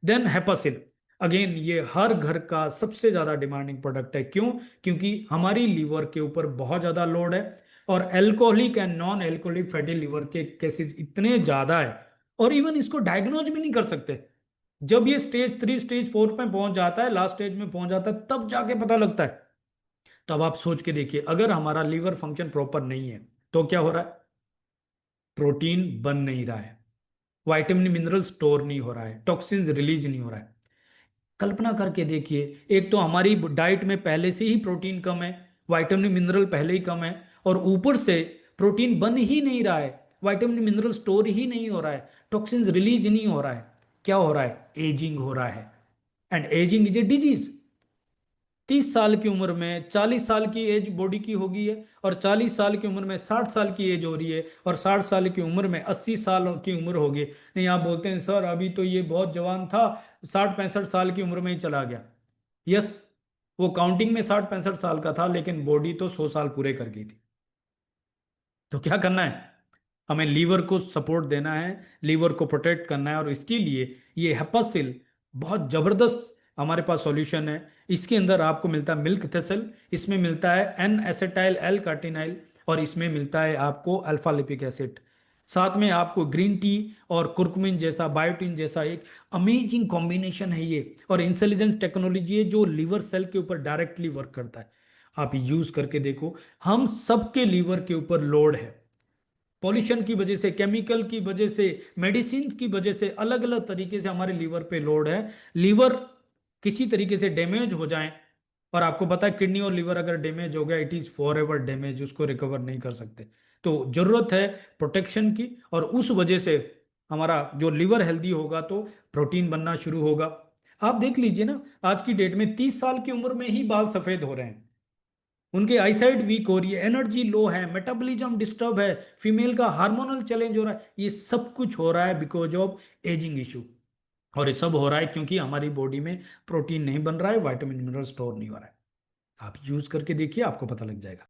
Then हेपासिल, again ये हर घर का सबसे ज्यादा डिमांडिंग प्रोडक्ट है। क्यों? क्योंकि हमारी लीवर के ऊपर बहुत ज्यादा लोड है, और alcoholic and non alcoholic fatty liver के केसेस इतने ज्यादा है, और इवन इसको डायग्नोज भी नहीं कर सकते। जब ये स्टेज 3 स्टेज 4 पे पहुंच जाता है, लास्ट स्टेज में पहुंच जाता है, तब जाके पता लगता है। तो अब आप सोच के देखिए, अगर हमारा लीवर फंक्शन प्रॉपर नहीं है तो क्या हो रहा है? प्रोटीन बन नहीं रहा है, विटामिन मिनरल स्टोर नहीं हो रहा है, टॉक्सिन्स रिलीज नहीं हो रहा है। कल्पना करके देखिए, एक तो हमारी डाइट में पहले से ही प्रोटीन कम है, विटामिन मिनरल पहले ही कम है, और ऊपर से प्रोटीन बन ही नहीं रहा है, विटामिन मिनरल स्टोर ही नहीं हो रहा है, टॉक्सिन्स रिलीज नहीं हो रहा है। क्या हो रहा है? एजिंग हो रहा है। And ageing is a disease. 30 साल की उम्र में 40 साल की एज बॉडी की होगी है, और 40 साल की उम्र में 60 साल की एज हो रही है, और 60 साल की उम्र में 80 साल की उम्र होगी। नहीं, आप बोलते हैं सर अभी तो ये बहुत जवान था, 60 65 साल की उम्र में ही चला गया। यस, वो काउंटिंग में 60 65 साल का था, लेकिन बॉडी तो 100 साल पूरे कर गई थी। तो क्या करना है? हमें लीवर को सपोर्ट देना है, लीवर को प्रोटेक्ट करना है, और इसके लिए ये हेपासिल बहुत जबरदस्त हमारे पास सॉल्यूशन है। इसके अंदर आपको मिलता है मिल्क थेसल, इसमें मिलता है एन एसेटाइल एल कार्टिनाइल, और इसमें मिलता है आपको अल्फा लिपिक एसिड। साथ में आपको ग्रीन टी और कुर्कुमिन जैसा, बायोटिन जैसा एक अमेजिंग कॉम्बिनेशन है ये, और इंटेलिजेंस टेक्नोलॉजी है जो लीवर सेल के ऊपर डायरेक्टली वर्क करता है। आप यूज करके देखो। हम सबके लीवर के ऊपर लोड है, पॉल्यूशन की वजह से, केमिकल की वजह से, मेडिसिन की वजह से, अलग अलग तरीके से हमारे लीवर पे लोड है। लीवर किसी तरीके से डैमेज हो जाए, और आपको पता है किडनी और लीवर अगर डैमेज हो गया, it is for ever damage, उसको रिकवर नहीं कर सकते। तो जरूरत है प्रोटेक्शन की, और उस वजह से हमारा जो लीवर हेल्दी होगा तो प्रोटीन बनना शुरू होगा। आप देख लीजिए ना, आज की डेट में 30 साल की उम्र में ही बाल सफेद हो रहे हैं, उनकी आईसाइट वीक हो रही है, एनर्जी लो है, मेटाबॉलिज्म डिस्टर्ब है, फीमेल का हार्मोनल चेंज हो रहा है। ये सब कुछ हो रहा है बिकॉज ऑफ एजिंग इशू। और ये सब हो रहा है क्योंकि हमारी बॉडी में प्रोटीन नहीं बन रहा है, विटामिन मिनरल स्टोर नहीं हो रहा है। आप यूज करके देखिए, आपको पता लग जाएगा।